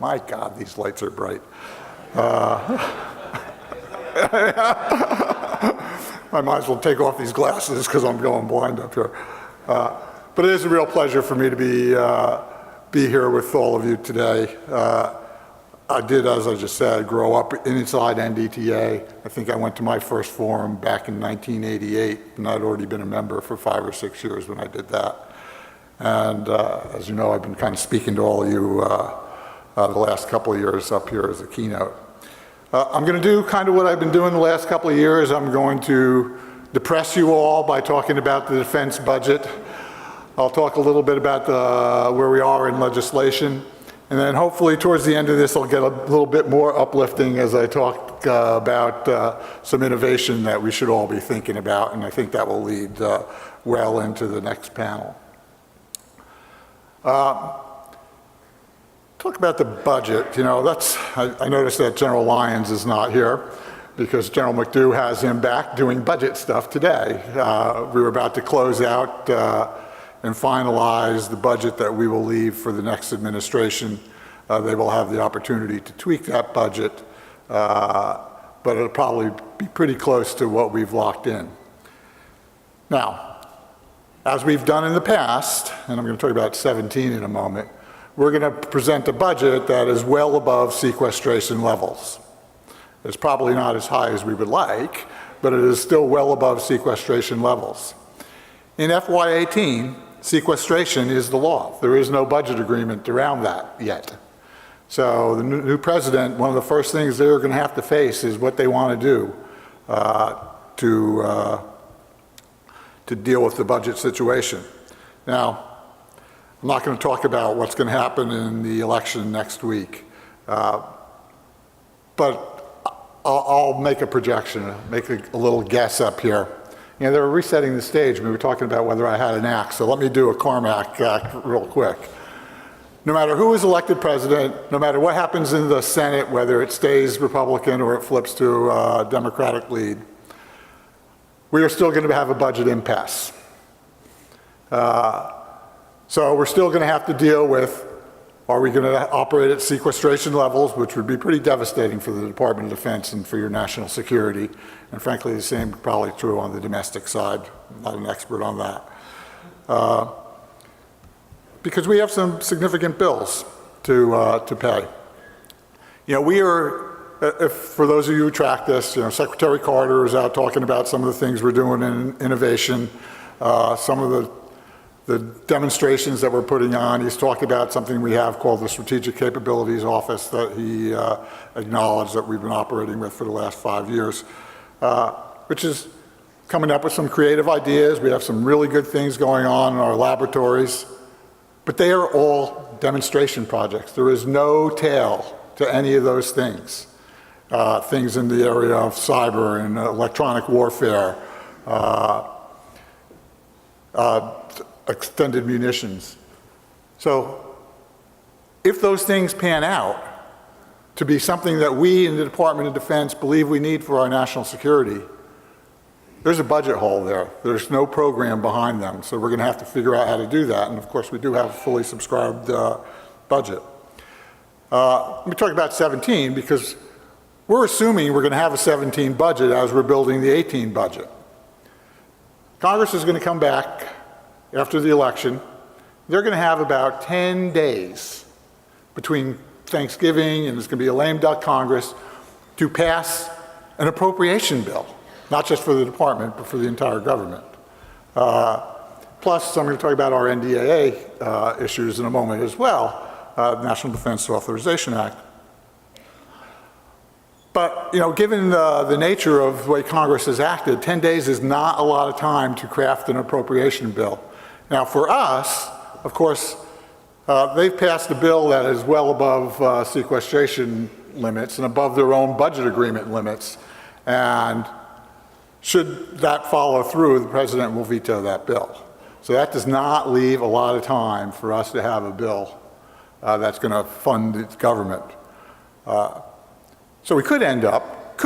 My God, these lights are bright. I might as well take off these glasses because I'm going blind up here. But it is a real pleasure for me to be here with all of you today. I did, as I just said, grow up inside NDTA. I think I went to my first forum back in 1988, and I'd already been a member for 5 or 6 years when I did that. And as you know, I've been kind of speaking to all of you the last couple of years up here as a keynote. I'm going to do kind of what I've been doing the last couple of years. I'm going to depress you all by talking about the defense budget. I'll talk a little bit about where we are in legislation. And then hopefully towards the end of this, I'll get a little bit more uplifting as I talk about some innovation that we should all be thinking about. And I think that will lead well into the next panel. Talk about the budget. You know, I noticed that General Lyons is not here because General McDew has him back doing budget stuff today. We were about to close out and finalize the budget that we will leave for the next administration. They will have the opportunity to tweak that budget, but it'll probably be pretty close to what we've locked in. Now, as we've done in the past, and I'm going to talk about 17 in a moment, we're going to present a budget that is well above sequestration levels. It's probably not as high as we would like, but it is still well above sequestration levels. In FY18, sequestration is the law. There is no budget agreement around that yet. So the new president, one of the first things they're going to have to face is what they want to do to deal with the budget situation. Now, I'm not going to talk about what's going to happen in the election next week, but I'll make a projection, make a little guess up here. You know, they were resetting the stage. We were talking about whether I had an act, so let me do a Carmack act real quick. No matter who is elected president, no matter what happens in the Senate, whether it stays Republican or it flips to a Democratic lead, we are still going to have a budget impasse. So we're still going to have to deal with, are we going to operate at sequestration levels, which would be pretty devastating for the Department of Defense and for your national security. And frankly, the same probably true on the domestic side. I'm not an expert on that. Because we have some significant bills to pay. You know, we are, for those of you who track this, you know, Secretary Carter is out talking about some of the things we're doing in innovation, some of the demonstrations that we're putting on. He's talking about something we have called the Strategic Capabilities Office that he acknowledged that we've been operating with for the last 5 years, which is coming up with some creative ideas. We have some really good things going on in our laboratories, but they are all demonstration projects. There is no tail to any of those things. Things in the area of cyber and electronic warfare, extended munitions. So if those things pan out to be something that we in the Department of Defense believe we need for our national security, there's a budget hole there. There's no program behind them. So we're going to have to figure out how to do that. And of course, we do have a fully subscribed budget. Let me talk about 17 because we're assuming we're going to have a 17 budget as we're building the 18 budget. Congress is going to come back after the election. They're going to have about 10 days between Thanksgiving and it's going to be a lame duck Congress to pass an appropriation bill, not just for the department, but for the entire government. Plus, I'm going to talk about our NDTA issues in a moment as well, National Defense Authorization Act. But, you know, given the nature of the way Congress has acted, 10 days is not a lot of time to craft an appropriation bill. Now, for us, of course, they've passed a bill that is well above sequestration limits and above their own budget agreement limits. And should that follow through, the president will veto that bill. So that does not leave a lot of time for us to have a bill that's going to fund its government. So we could end up,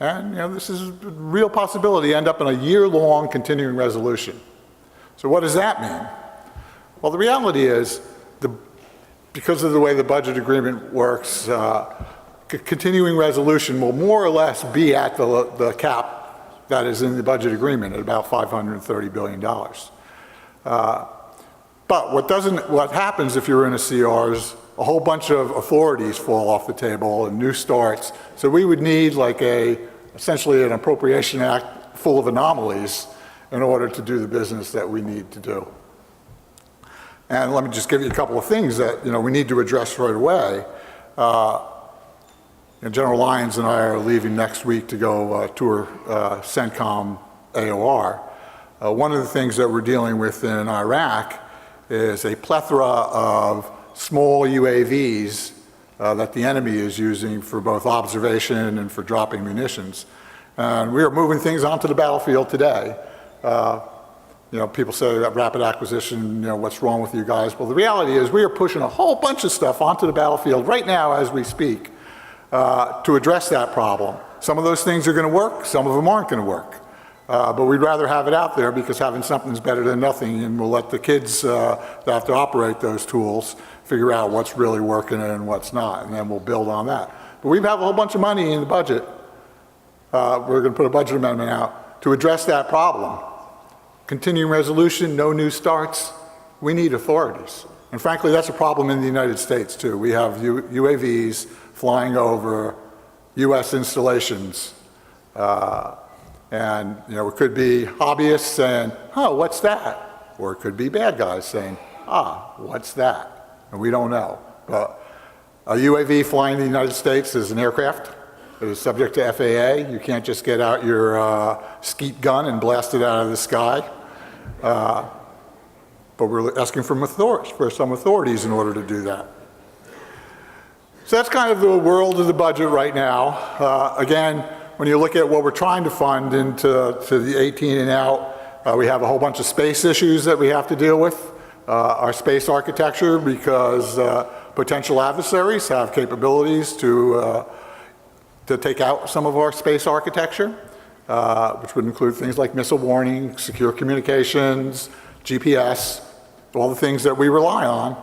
and you know, this is a real possibility, end up in a year-long continuing resolution. So what does that mean? Well, the reality is, because of the way the budget agreement works, continuing resolution will more or less be at the cap that is in the budget agreement at about $530 billion. But what happens if you're in a CR is a whole bunch of authorities fall off the table and new starts. So we would need like essentially an appropriation act full of anomalies in order to do the business that we need to do. And let me just give you a couple of things that we need to address right away. General Lyons and I are leaving next week to go tour CENTCOM AOR. One of the things that we're dealing with in Iraq is a plethora of small UAVs that the enemy is using for both observation and for dropping munitions. And we are moving things onto the battlefield today. People say that rapid acquisition, what's wrong with you guys? Well, the reality is we are pushing a whole bunch of stuff onto the battlefield right now as we speak to address that problem. Some of those things are going to work, some of them aren't going to work. But we'd rather have it out there because having something is better than nothing, and we'll let the kids that have to operate those tools figure out what's really working and what's not, and then we'll build on that. But we have a whole bunch of money in the budget. We're going to put a budget amendment out to address that problem. Continuing resolution, no new starts. We need authorities. And frankly, that's a problem in the United States too. We have UAVs flying over US installations. And it could be hobbyists saying, oh, what's that? Or it could be bad guys saying, what's that? And we don't know. But a UAV flying in the United States is an aircraft. It is subject to FAA. You can't just get out your skeet gun and blast it out of the sky. But we're asking for some authorities in order to do that. So that's kind of the world of the budget right now. Again, when you look at what we're trying to fund into the 18 and out, we have a whole bunch of space issues that we have to deal with. Our space architecture, because potential adversaries have capabilities to take out some of our space architecture, which would include things like missile warning, secure communications, GPS, all the things that we rely on.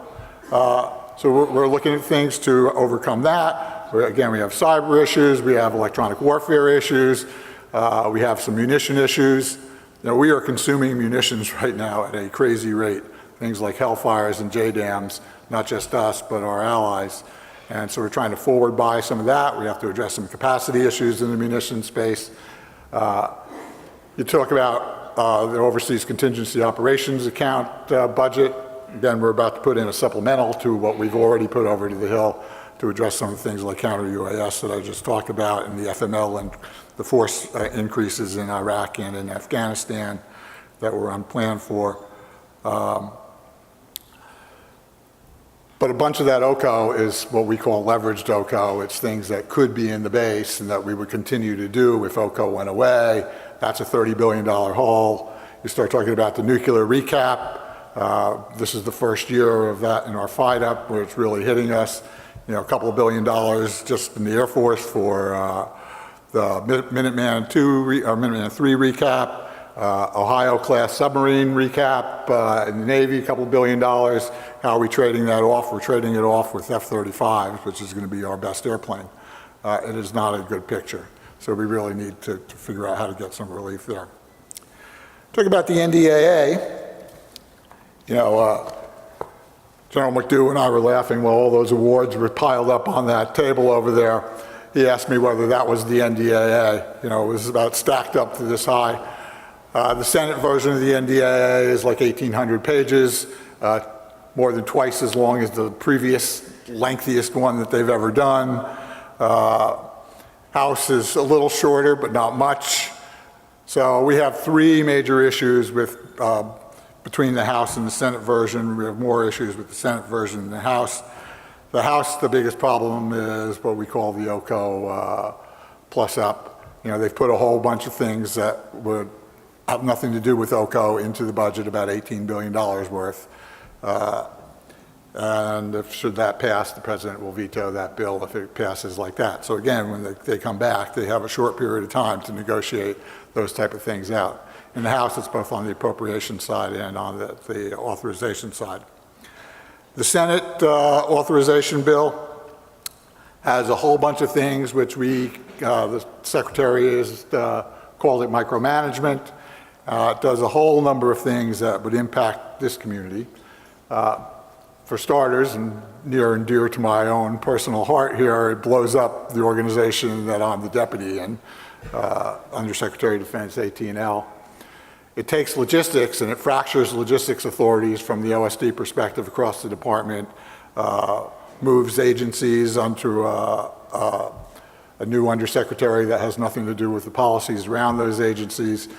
So we're looking at things to overcome that. Again, we have cyber issues, we have electronic warfare issues, we have some munition issues. We are consuming munitions right now at a crazy rate. Things like Hellfires and JDAMs, not just us, but our allies. And so we're trying to forward buy some of that. We have to address some capacity issues in the munition space. You talk about the Overseas Contingency Operations account budget. Again, we're about to put in a supplemental to what we've already put over to the Hill to address some of the things like counter-UAS that I just talked about, and the FML and the force increases in Iraq and in Afghanistan that were unplanned for. But a bunch of that OCO is what we call leveraged OCO. It's things that could be in the base and that we would continue to do if OCO went away. That's a $30 billion hole. You start talking about the nuclear recap. This is the first year of that in our fight-up where it's really hitting us. A couple of $1 billion just in the Air Force for the Minuteman II or Minuteman III recap, Ohio-class submarine recap in the Navy, a couple of $1 billion. How are we trading that off? We're trading it off with F-35s, which is going to be our best airplane. It is not a good picture. So we really need to figure out how to get some relief there. Talk about the NDAA. General McDew and I were laughing while all those awards were piled up on that table over there. He asked me whether that was the NDAA. It was about stacked up to this high. The Senate version of the NDAA is like 1,800 pages, more than twice as long as the previous lengthiest one that they've ever done. House is a little shorter, but not much. So we have three major issues with between the House and the Senate version. We have more issues with the Senate version than the House. The House, the biggest problem is what we call the OCO plus up. They've put a whole bunch of things that would have nothing to do with OCO into the budget, about $18 billion worth. And should that pass, the president will veto that bill if it passes like that. So again, when they come back, they have a short period of time to negotiate those type of things out. In the House, it's both on the appropriation side and on the authorization side. The Senate authorization bill has a whole bunch of things which the Secretary has called it micromanagement. It does a whole number of things that would impact this community. For starters, and near and dear to my own personal heart here, it blows up the organization that I'm the deputy in, Undersecretary of Defense, AT&L. It takes logistics and it fractures logistics authorities from the OSD perspective across the department, moves agencies onto a new undersecretary that has nothing to do with the policies around those agencies.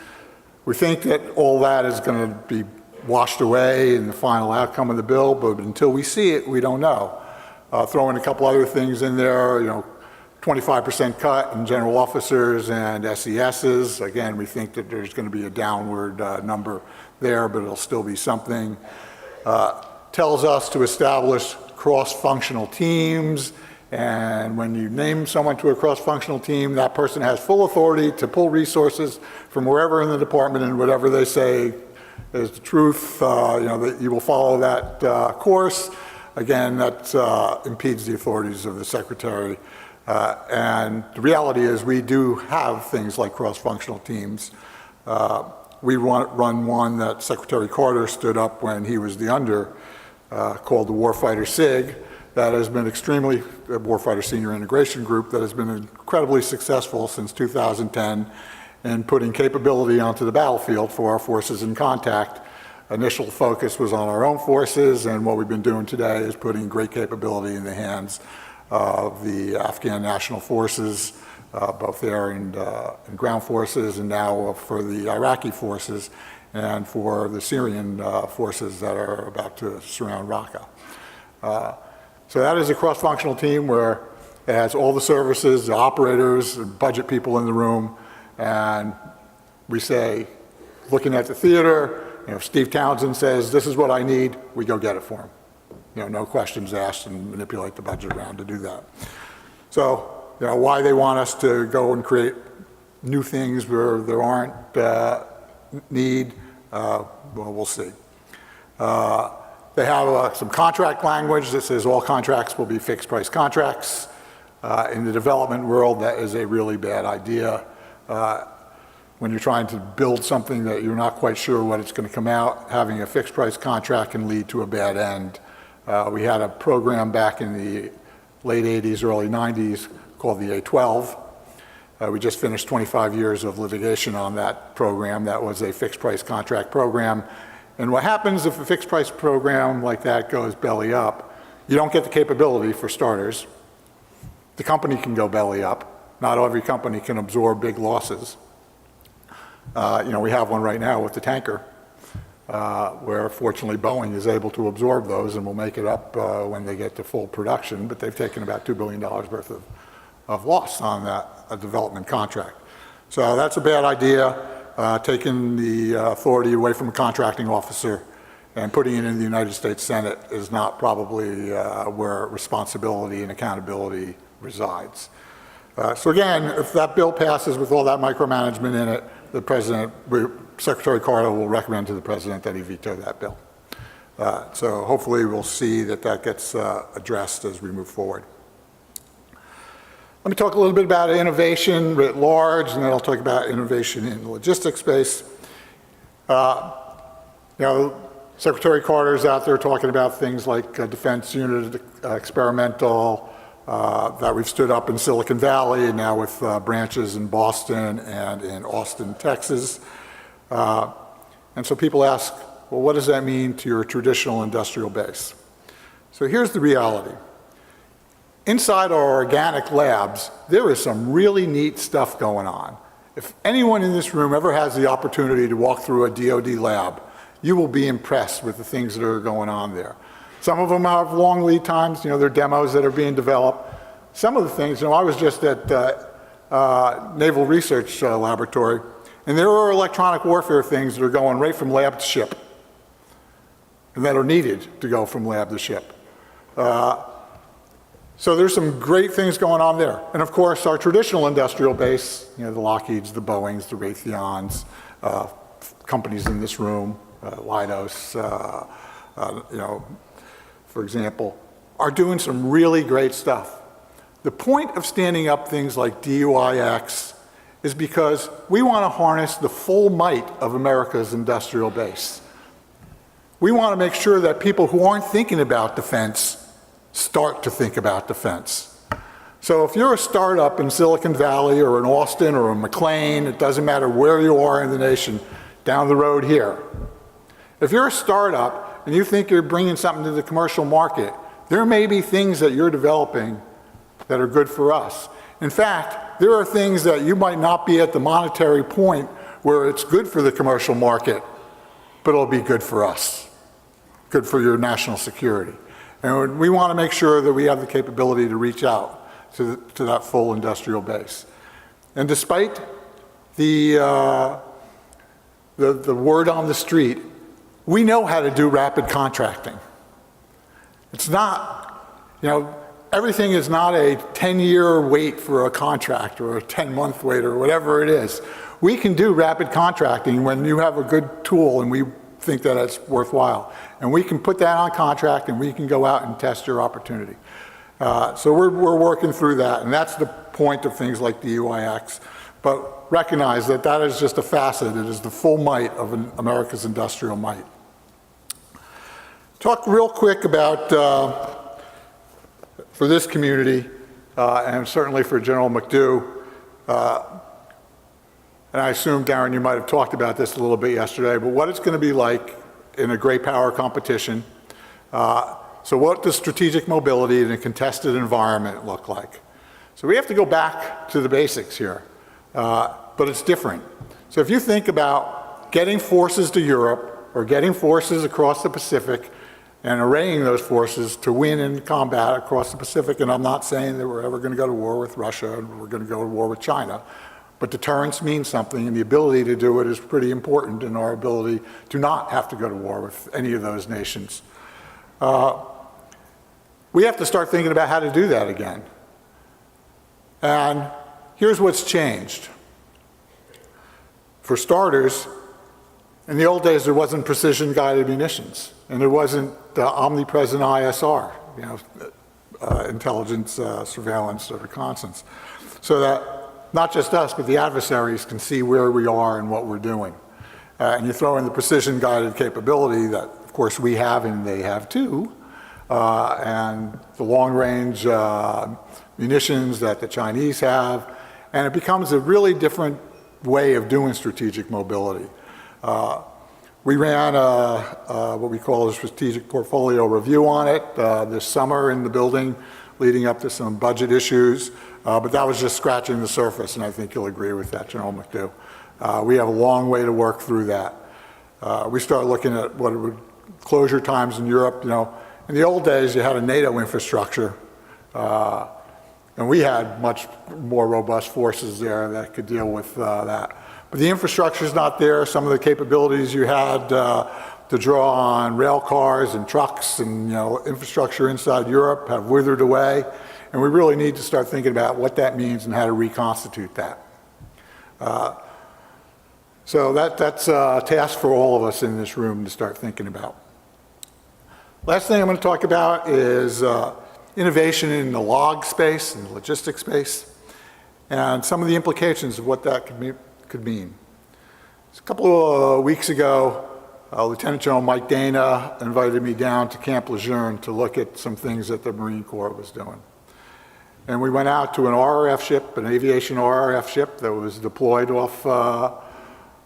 We think that all that is going to be washed away in the final outcome of the bill, but until we see it, we don't know. Throw in a couple other things in there, 25% cut in general officers and SESs. Again, we think that there's going to be a downward number there, but it'll still be something. Tells us to establish cross-functional teams, and when you name someone to a cross-functional team, that person has full authority to pull resources from wherever in the department, and whatever they say is the truth, that you will follow that course. Again, that impedes the authorities of the Secretary. And the reality is we do have things like cross-functional teams. We run one that Secretary Carter stood up when he was the under, called the Warfighter SIG, that has been extremely, Warfighter Senior Integration Group, that has been incredibly successful since 2010 in putting capability onto the battlefield for our forces in contact. Initial focus was on our own forces, and what we've been doing today is putting great capability in the hands of the Afghan National Forces, both air and ground forces, and now for the Iraqi forces and for the Syrian forces that are about to surround Raqqa. So that is a cross-functional team where it has all the services, the operators, the budget people in the room, and we say, looking at the theater, Steve Townsend says, this is what I need, we go get it for him. No questions asked, and manipulate the budget around to do that. So, why they want us to go and create new things where there aren't need, well, we'll see. They have some contract language that says all contracts will be fixed price contracts. In the development world, that is a really bad idea. When you're trying to build something that you're not quite sure what it's going to come out, having a fixed price contract can lead to a bad end. We had a program back in the late 80s, early 90s called the A-12. We just finished 25 years of litigation on that program. That was a fixed price contract program. And what happens if a fixed price program like that goes belly up, you don't get the capability for starters. The company can go belly up. Not every company can absorb big losses. We have one right now with the tanker, where fortunately Boeing is able to absorb those and will make it up when they get to full production, but they've taken about $2 billion worth of loss on that development contract. So that's a bad idea. Taking the authority away from a contracting officer and putting it in the United States Senate is not probably where responsibility and accountability resides. So again, if that bill passes with all that micromanagement in it, the President, Secretary Carter will recommend to the President that he veto that bill. So hopefully we'll see that that gets addressed as we move forward. Let me talk a little bit about innovation writ large, and then I'll talk about innovation in the logistics space. Secretary Carter's out there talking about things like defense unit experimental, that we've stood up in Silicon Valley and now with branches in Boston and in Austin, Texas. And so people ask, well, what does that mean to your traditional industrial base? So here's the reality. Inside our organic labs, there is some really neat stuff going on. If anyone in this room ever has the opportunity to walk through a DoD lab, you will be impressed with the things that are going on there. Some of them have long lead times, they're demos that are being developed. Some of the things, I was just at Naval Research Laboratory, and there are electronic warfare things that are going right from lab to ship, and that are needed to go from lab to ship. So there's some great things going on there. And of course, our traditional industrial base, the Lockheeds, the Boeings, the Raytheons, companies in this room, Leidos, for example, are doing some really great stuff. The point of standing up things like DUIX is because we want to harness the full might of America's industrial base. We want to make sure that people who aren't thinking about defense start to think about defense. So if you're a startup in Silicon Valley or in Austin or in McLean, it doesn't matter where you are in the nation, down the road here. If you're a startup and you think you're bringing something to the commercial market, there may be things that you're developing that are good for us. In fact, there are things that you might not be at the monetary point where it's good for the commercial market, but it'll be good for us, good for your national security. And we want to make sure that we have the capability to reach out to that full industrial base. And despite the word on the street, we know how to do rapid contracting. It's not, everything is not a 10-year wait for a contract or a 10-month wait or whatever it is. We can do rapid contracting when you have a good tool and we think that it's worthwhile. And we can put that on contract and we can go out and test your opportunity. So we're working through that, and that's the point of things like the UIX. But recognize that that is just a facet. It is the full might of America's industrial might. Talk real quick about, for this community, and certainly for General McDew, and I assume, Darren, you might have talked about this a little bit yesterday, but what it's going to be like in a great power competition. So what does strategic mobility in a contested environment look like? So we have to go back to the basics here, but it's different. So if you think about getting forces to Europe or getting forces across the Pacific and arraying those forces to win in combat across the Pacific, and I'm not saying that we're ever going to go to war with Russia and we're going to go to war with China, but deterrence means something, and the ability to do it is pretty important in our ability to not have to go to war with any of those nations. We have to start thinking about how to do that again. And here's what's changed. For starters, in the old days, there wasn't precision-guided munitions, and there wasn't omnipresent ISR, intelligence, surveillance, or reconnaissance, so that not just us, but the adversaries can see where we are and what we're doing. And you throw in the precision-guided capability that, of course, we have and they have too, and the long-range munitions that the Chinese have, and it becomes a really different way of doing strategic mobility. We ran what we call a strategic portfolio review on it this summer in the building, leading up to some budget issues, but that was just scratching the surface, and I think you'll agree with that, General McDew. We have a long way to work through that. We start looking at what it would, closure times in Europe. In the old days, you had a NATO infrastructure, and we had much more robust forces there that could deal with that. But the infrastructure is not there. Some of the capabilities you had to draw on rail cars and trucks and infrastructure inside Europe have withered away, and we really need to start thinking about what that means and how to reconstitute that. So that's a task for all of us in this room to start thinking about. Last thing I'm going to talk about is innovation in the log space and the logistics space, and some of the implications of what that could mean. A couple of weeks ago, Lieutenant General Mike Dana invited me down to Camp Lejeune to look at some things that the Marine Corps was doing. And we went out to an RRF ship, an aviation RRF ship that was deployed off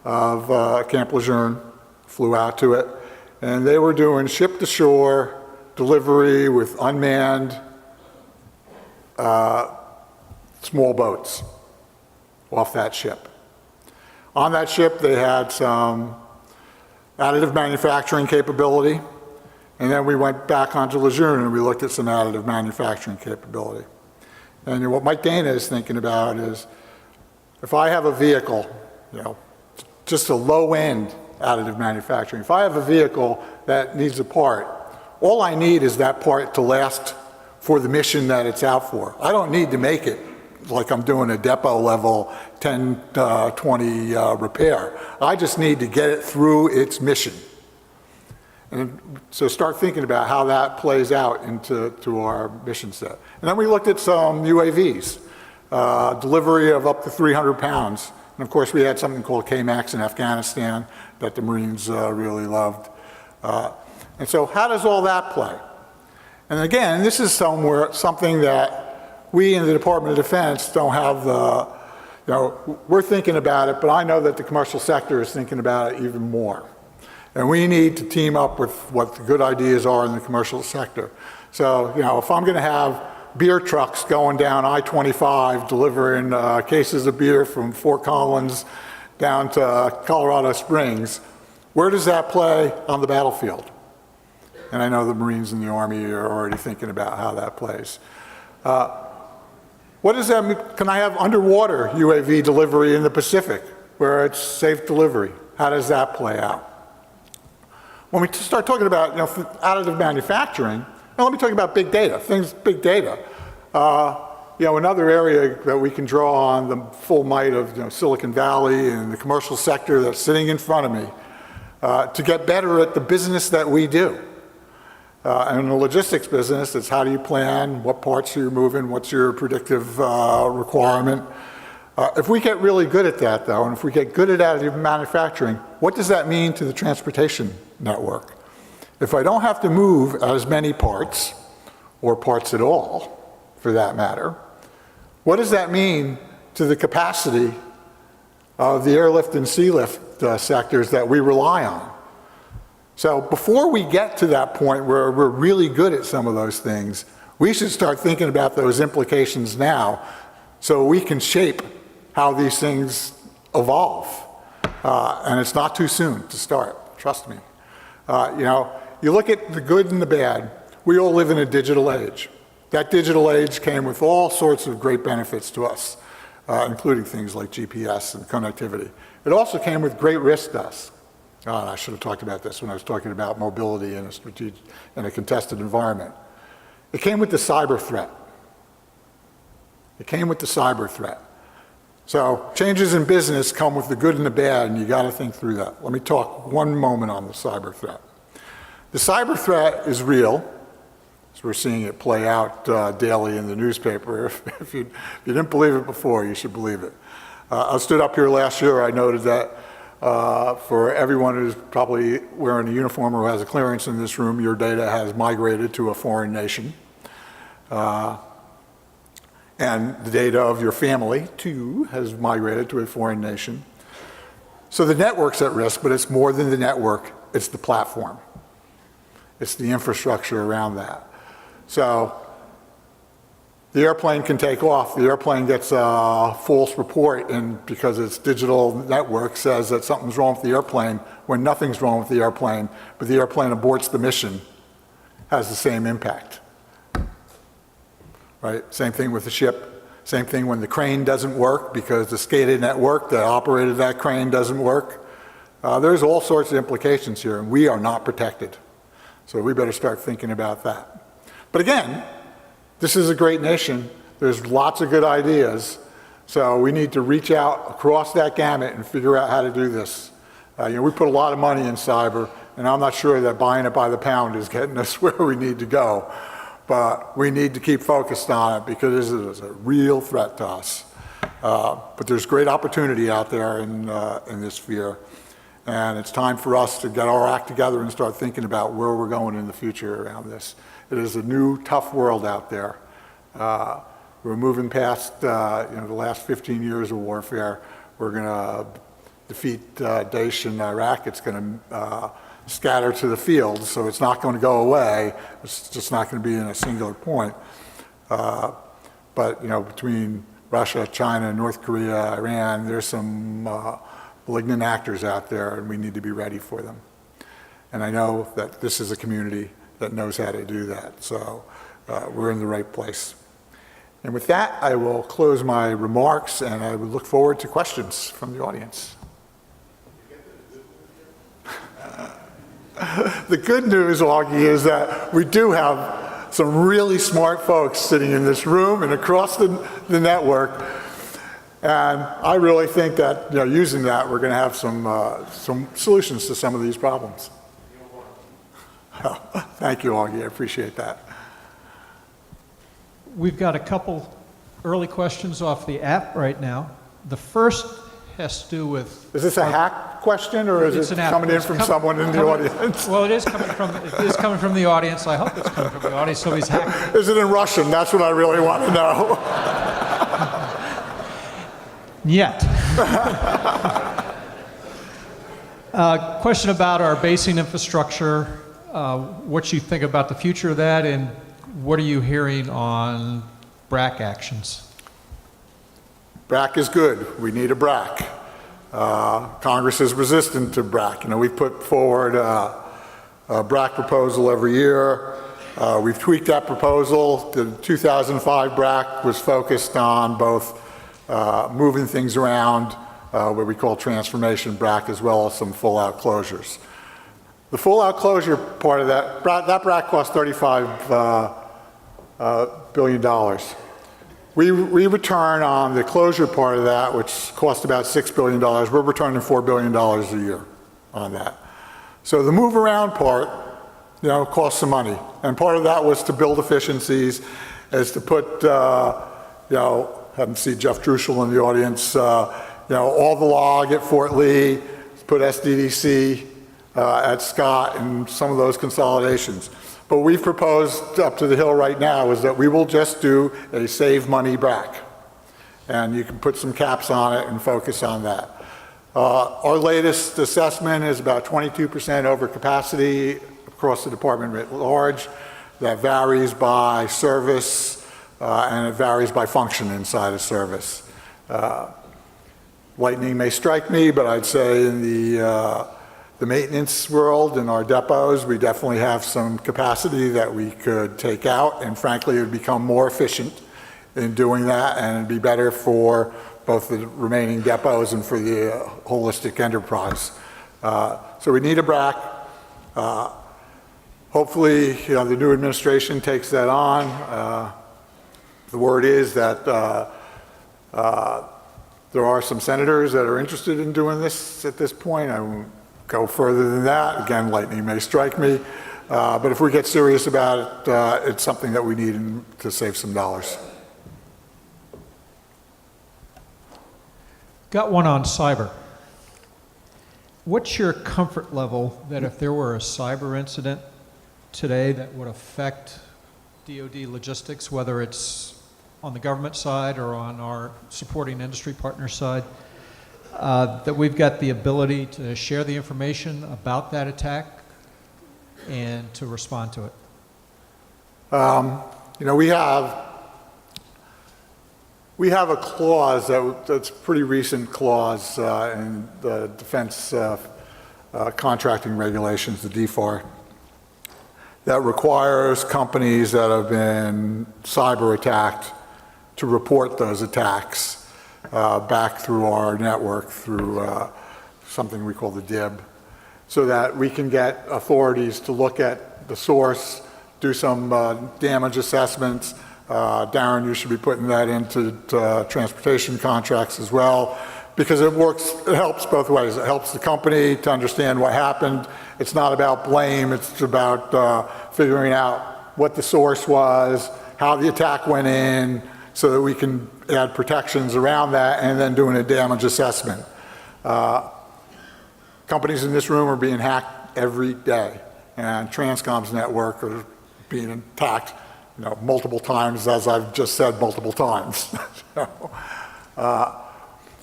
of Camp Lejeune, flew out to it, and they were doing ship-to-shore delivery with unmanned small boats off that ship. On that ship, they had some additive manufacturing capability, and then we went back onto Lejeune and we looked at some additive manufacturing capability. And what Mike Dana is thinking about is, if I have a vehicle, just a low-end additive manufacturing, if I have a vehicle that needs a part, all I need is that part to last for the mission that it's out for. I don't need to make it like I'm doing a depot level 10, 20 repair. I just need to get it through its mission. And so start thinking about how that plays out into our mission set. And then we looked at some UAVs, delivery of up to 300 pounds. And of course, we had something called KMAX in Afghanistan that the Marines really loved. And so how does all that play? And again, this is something that we in the Department of Defense don't have we're thinking about it, but I know that the commercial sector is thinking about it even more. And we need to team up with what the good ideas are in the commercial sector. So, if I'm gonna have beer trucks going down I-25 delivering cases of beer from Fort Collins down to Colorado Springs, where does that play on the battlefield? And I know the Marines and the Army are already thinking about how that plays. What does that mean? Can I have underwater UAV delivery in the Pacific where it's safe delivery? How does that play out? When we start talking about additive manufacturing, let me talk about big data, big data. Another area that we can draw on the full might of Silicon Valley and the commercial sector that's sitting in front of me to get better at the business that we do. And in the logistics business, it's how do you plan, what parts are you moving, what's your predictive requirement. If we get really good at that, though, and if we get good at additive manufacturing, what does that mean to the transportation network? If I don't have to move as many parts, or parts at all, for that matter, what does that mean to the capacity of the airlift and sea lift sectors that we rely on? So before we get to that point where we're really good at some of those things, we should start thinking about those implications now so we can shape how these things evolve. And it's not too soon to start, trust me. You look at the good and the bad. We all live in a digital age. That digital age came with all sorts of great benefits to us, including things like GPS and connectivity. It also came with great risk to us. I should have talked about this when I was talking about mobility in a contested environment. It came with the cyber threat. So changes in business come with the good and the bad, and you got to think through that. Let me talk one moment on the cyber threat. The cyber threat is real. So we're seeing it play out daily in the newspaper. If you didn't believe it before, you should believe it. I stood up here last year, I noted that for everyone who's probably wearing a uniform or has a clearance in this room, your data has migrated to a foreign nation. And the data of your family, too, has migrated to a foreign nation. So the network's at risk, but it's more than the network, it's the platform. It's the infrastructure around that. So the airplane can take off. The airplane gets a false report, and because its digital network says that something's wrong with the airplane when nothing's wrong with the airplane, but the airplane aborts the mission, has the same impact. Right? Same thing with the ship. Same thing when the crane doesn't work because the SCADA network that operated that crane doesn't work. There's all sorts of implications here, and we are not protected. So we better start thinking about that. But again, this is a great nation. There's lots of good ideas. So we need to reach out across that gamut and figure out how to do this. We put a lot of money in cyber, and I'm not sure that buying it by the pound is getting us where we need to go. But we need to keep focused on it because this is a real threat to us. But there's great opportunity out there in this sphere. And it's time for us to get our act together and start thinking about where we're going in the future around this. It is a new, tough world out there. We're moving past the last 15 years of warfare. We're going to defeat Daesh in Iraq. It's going to scatter to the fields, so it's not going to go away. It's just not going to be in a singular point. But between Russia, China, North Korea, Iran, there's some malignant actors out there, and we need to be ready for them. And I know that this is a community that knows how to do that, so we're in the right place. And with that, I will close my remarks, and I would look forward to questions from the audience. The good news, Augie, is that we do have some really smart folks sitting in this room and across the network. And I really think that using that, we're going to have some solutions to some of these problems. Thank you, Augie. I appreciate that. We've got a couple early questions off the app right now. The first has to do with... Is this a hack question, or is it coming in from someone in the audience? Well, it is coming from the audience. I hope it's coming from the audience, so he's hacking. Is it in Russian? That's what I really want to know. Yet. Question about our basing infrastructure, what you think about the future of that, and what are you hearing on BRAC actions? BRAC is good. We need a BRAC. Congress is resistant to BRAC. You know, we put forward a BRAC proposal every year. We've tweaked that proposal. The 2005 BRAC was focused on both moving things around, what we call transformation BRAC, as well as some full-out closures. The full-out closure part of that BRAC cost $35 billion. We return on the closure part of that, which cost about $6 billion. We're returning $4 billion a year on that. So the move around part, you know, costs some money. And part of that was to build efficiencies, is to put, you know, haven't seen Jeff Druschel in the audience, you know, all the log at Fort Lee, put SDDC at Scott, and some of those consolidations. But we've proposed up to the Hill right now is that we will just do a save money BRAC. And you can put some caps on it and focus on that. Our latest assessment is about 22% over capacity across the department at large. That varies by service and it varies by function inside a service. Lightning may strike me, but I'd say in the maintenance world, in our depots, we definitely have some capacity that we could take out, and frankly, it would become more efficient in doing that, and it'd be better for both the remaining depots and for the holistic enterprise. So we need a BRAC. Hopefully, you know, the new administration takes that on. The word is that there are some senators that are interested in doing this at this point. I won't go further than that. Again, lightning may strike me. But if we get serious about it, it's something that we need to save some dollars. Got one on cyber. What's your comfort level that if there were a cyber incident today that would affect DoD logistics, whether it's on the government side or on our supporting industry partner side, that we've got the ability to share the information about that attack and to respond to it? You know, we have a clause that's a pretty recent clause in the Defense Contracting Regulations, the DFAR, that requires companies that have been cyber attacked to report those attacks back through our network, through something we call the DIB, so that we can get authorities to look at the source, do some damage assessments. Darren, you should be putting that into transportation contracts as well, because it helps both ways. It helps the company to understand what happened. It's not about blame, it's about figuring out what the source was, how the attack went in, so that we can add protections around that, and then doing a damage assessment. Companies in this room are being hacked every day, and Transcom's network are being attacked, you know, multiple times, as I've just said multiple times.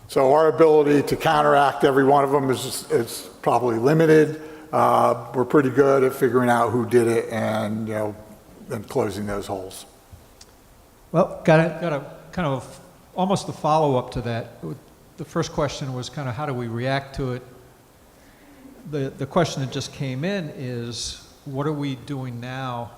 So our ability to counteract every one of them is probably limited. We're pretty good at figuring out who did it and, you know, and closing those holes. Well, got a kind of almost a follow-up to that. The first question was kind of how do we react to it? The question that just came in is, what are we doing now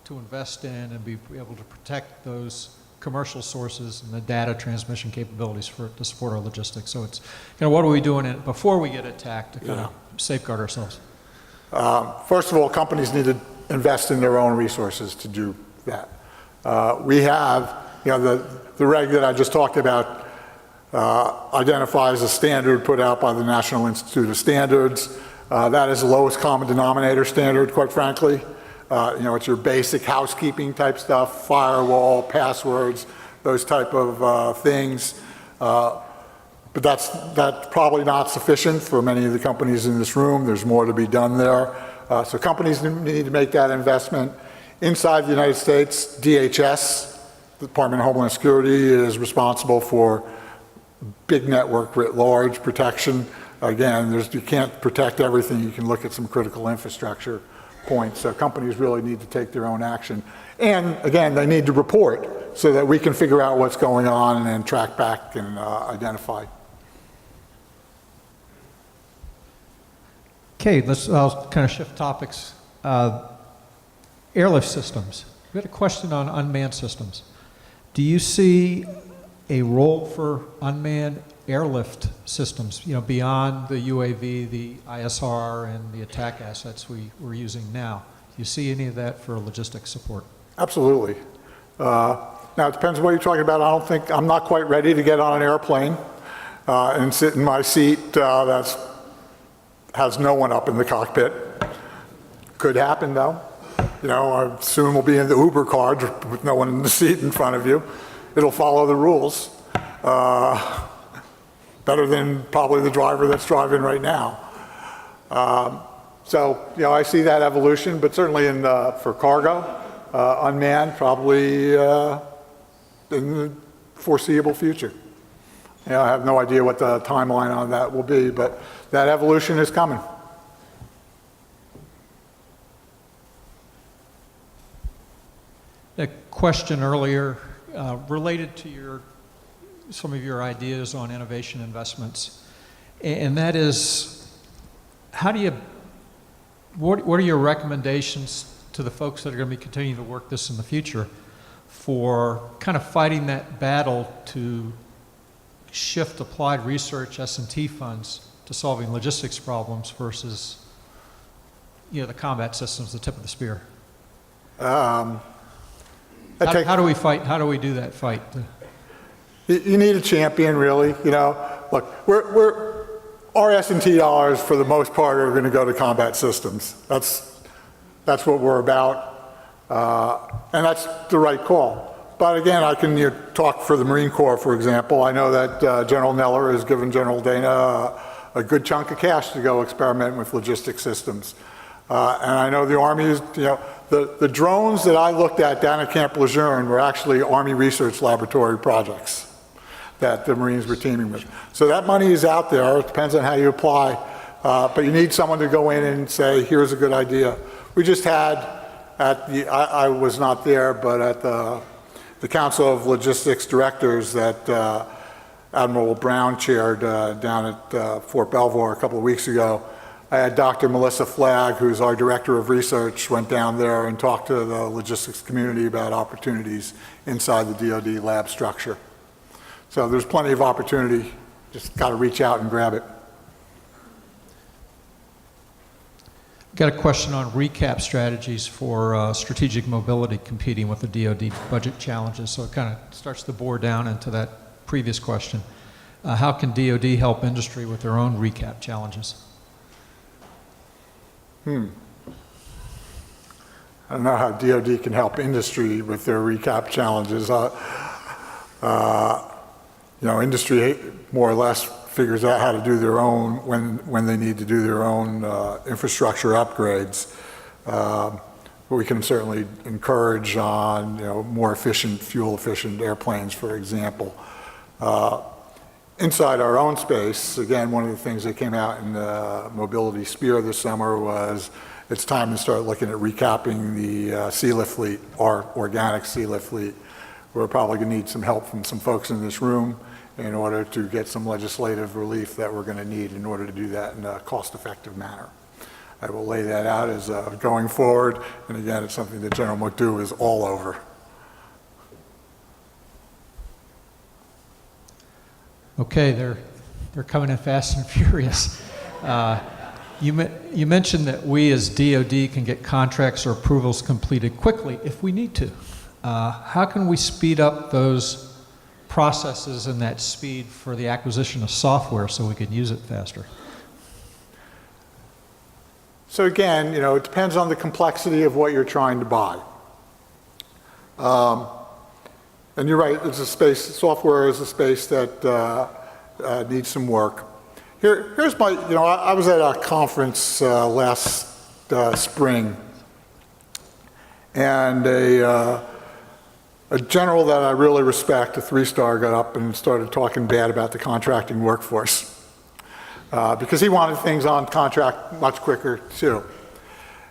to invest in and be able to protect those commercial sources and the data transmission capabilities to support our logistics? So it's, you know, what are we doing before we get attacked to kind of safeguard ourselves? First of all, companies need to invest in their own resources to do that. We have, you know, the reg that I just talked about identifies a standard put out by the National Institute of Standards. That is the lowest common denominator standard, quite frankly. It's your basic housekeeping type stuff, firewall, passwords, those type of things. But that's probably not sufficient for many of the companies in this room. There's more to be done there. So companies need to make that investment. Inside the United States, DHS, the Department of Homeland Security, is responsible for big network writ large protection. Again, you can't protect everything. You can look at some critical infrastructure points. So companies really need to take their own action. And again, they need to report so that we can figure out what's going on and then track back and identify. Okay, I'll kind of shift topics. Airlift systems. We had a question on unmanned systems. Do you see a role for unmanned airlift systems, beyond the UAV, the ISR, and the attack assets we're using now? Do you see any of that for logistics support? Absolutely. Now, it depends on what you're talking about. I'm not quite ready to get on an airplane and sit in my seat that has no one up in the cockpit. Could happen, though. Soon we'll be in the Uber car with no one in the seat in front of you. It'll follow the rules. Better than probably the driver that's driving right now. I see that evolution, but certainly for cargo, unmanned, probably in the foreseeable future. I have no idea what the timeline on that will be, but that evolution is coming. A question earlier related to some of your ideas on innovation investments, and that is, what are your recommendations to the folks that are going to be continuing to work this in the future for kind of fighting that battle to shift applied research S&T funds to solving logistics problems versus the combat systems, the tip of the spear? How do we fight? How do we do that fight? You need a champion, really. Look, our S&T dollars for the most part are going to go to combat systems. That's what we're about, and that's the right call. But again, I can talk for the Marine Corps, for example. I know that General Neller has given General Dana a good chunk of cash to go experiment with logistic systems. And I know the Army is, the drones that I looked at down at Camp Lejeune were actually Army Research Laboratory projects that the Marines were teaming with. So that money is out there. It depends on how you apply. But you need someone to go in and say, here's a good idea. We just had I was not there, but at the Council of Logistics Directors that Admiral Brown chaired down at Fort Belvoir a couple of weeks ago, I had Dr. Melissa Flagg, who's our Director of Research, went down there and talked to the logistics community about opportunities inside the DoD lab structure. So there's plenty of opportunity, just got to reach out and grab it. Got a question on recap strategies for strategic mobility competing with the DoD budget challenges. So it kind of starts to bore down into that previous question. How can DoD help industry with their own recap challenges? I don't know how DoD can help industry with their recap challenges. Industry more or less figures out how to do their own when they need to do their own infrastructure upgrades. But we can certainly encourage on more efficient, fuel-efficient airplanes, for example. Inside our own space, again, one of the things that came out in the Mobility Spear this summer was it's time to start looking at recapping the sea-lift fleet, our organic sea-lift fleet. We're probably going to need some help from some folks in this room in order to get some legislative relief that we're going to need in order to do that in a cost-effective manner. I will lay that out as going forward, and again, it's something that General McDougall is all over. Okay, they're coming in fast and furious. You mentioned that we as DoD can get contracts or approvals completed quickly if we need to. How can we speed up those processes and that speed for the acquisition of software so we can use it faster? So again, you know, it depends on the complexity of what you're trying to buy. And you're right, it's a space, software is a space that needs some work. Here's my, you know, I was at a conference last spring, and a general that I really respect, a 3-star, got up and started talking bad about the contracting workforce. Because he wanted things on contract much quicker too.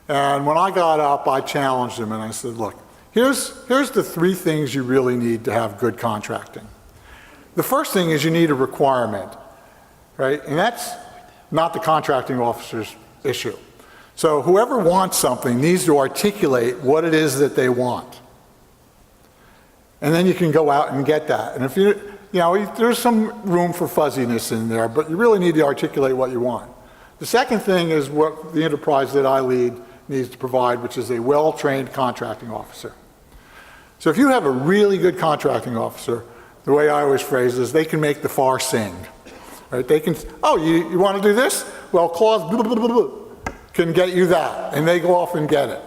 And when I got up, I challenged him and I said, look, here's the 3 things you really need to have good contracting. The first thing is you need a requirement, right? And that's not the contracting officer's issue. So whoever wants something needs to articulate what it is that they want. And then you can go out and get that. And if you know, there's some room for fuzziness in there, but you really need to articulate what you want. The second thing is what the enterprise that I lead needs to provide, which is a well-trained contracting officer. So if you have a really good contracting officer, the way I always phrase it is they can make the FAR sing. Right? They can, oh, you want to do this? Well, clause blah, blah, blah, blah, can get you that, and they go off and get it.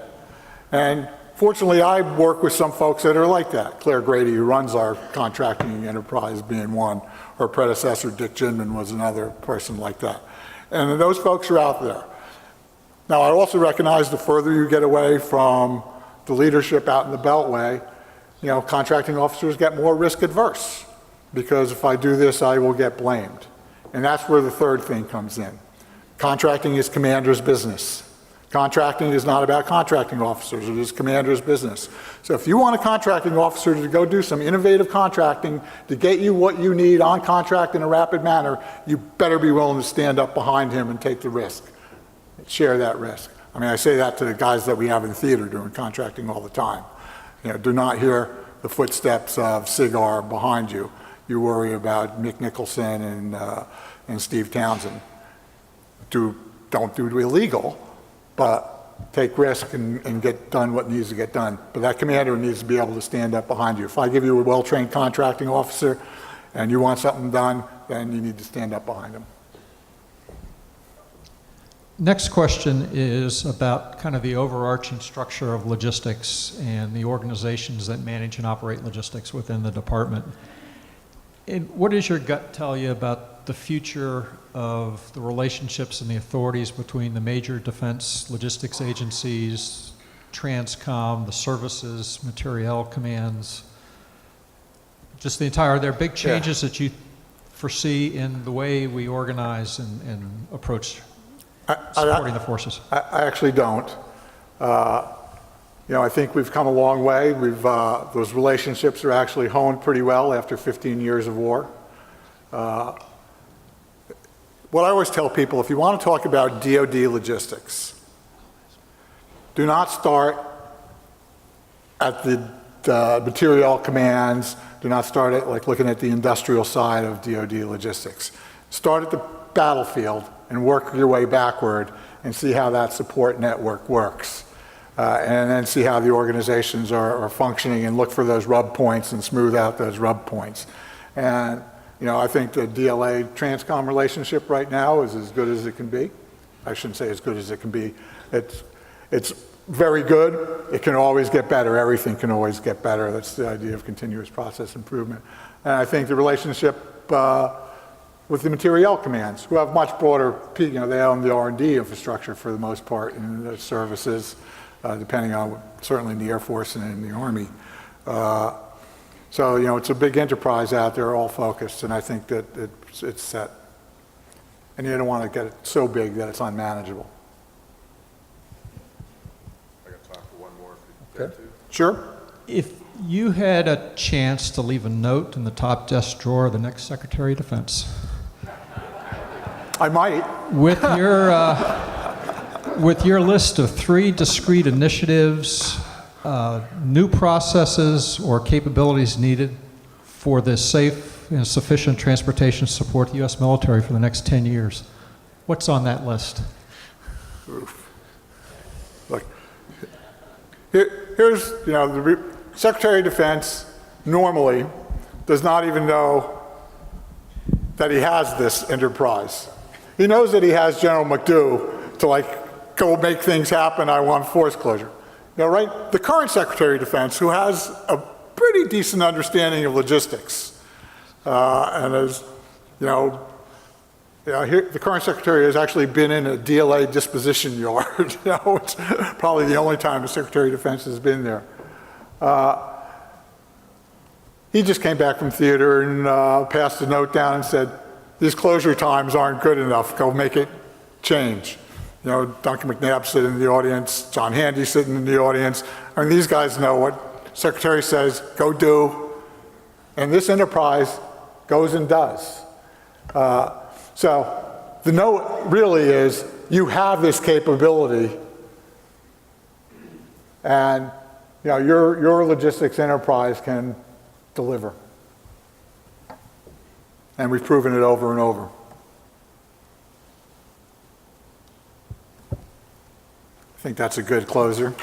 And fortunately, I work with some folks that are like that. Claire Grady, who runs our contracting enterprise, being one. Her predecessor, Dick Ginman, was another person like that. And those folks are out there. Now, I also recognize the further you get away from the leadership out in the Beltway, you know, contracting officers get more risk adverse. Because if I do this, I will get blamed. And that's where the third thing comes in. Contracting is commander's business. Contracting is not about contracting officers, it is commander's business. So if you want a contracting officer to go do some innovative contracting to get you what you need on contract in a rapid manner, you better be willing to stand up behind him and take the risk, share that risk. I mean, I say that to the guys that we have in theater doing contracting all the time. You know, do not hear the footsteps of Cigar behind you. You worry about Mick Nicholson and Steve Townsend. Don't do illegal, but take risk and get done what needs to get done. But that commander needs to be able to stand up behind you. If I give you a well-trained contracting officer and you want something done, then you need to stand up behind him. Next question is about kind of the overarching structure of logistics and the organizations that manage and operate logistics within the department. And what does your gut tell you about the future of the relationships and the authorities between the major defense logistics agencies, Transcom, the services, materiel commands, just the entire, are there big changes that you foresee in the way we organize and approach supporting the forces? I actually don't. You know, I think we've come a long way. Those relationships are actually honed pretty well after 15 years of war. What I always tell people, if you want to talk about DoD logistics, do not start at the material commands, do not start at like looking at the industrial side of DoD logistics. Start at the battlefield and work your way backward and see how that support network works. And then see how the organizations are functioning and look for those rub points and smooth out those rub points. And you know, I think the DLA Transcom relationship right now is as good as it can be. I shouldn't say as good as it can be. It's very good. It can always get better. Everything can always get better. That's the idea of continuous process improvement. And I think the relationship with the materiel commands, who have much broader, you know, they own the R&D infrastructure for the most part in the services, depending on certainly in the Air Force and in the Army. So, you know, it's a big enterprise out there, all focused, and I think that it's set. And you don't want to get it so big that it's unmanageable. I got time for one more if you Okay. Sure. If you had a chance to leave a note in the top desk drawer of the next Secretary of Defense, I might. With your list of 3 discrete initiatives, new processes or capabilities needed for the safe and sufficient transportation to support the U.S. military for the next 10 years, what's on that list? Oof. Look, here's, you know, the Secretary of Defense normally does not even know that he has this enterprise. He knows that he has General McDough to like go make things happen, I want forced closure. You know, right, the current Secretary of Defense, who has a pretty decent understanding of logistics, and is, you know, here, the current secretary has actually been in a DLA disposition yard. You know, it's probably the only time the Secretary of Defense has been there. He just came back from theater and passed a note down and said, these closure times aren't good enough, go make it change. You know, Duncan McNabb sitting in the audience, John Handy sitting in the audience. I mean, these guys know what Secretary says, go do, and this enterprise goes and does. So the note really is, you have this capability, and you know, your logistics enterprise can deliver. And we've proven it over and over. I think that's a good closer.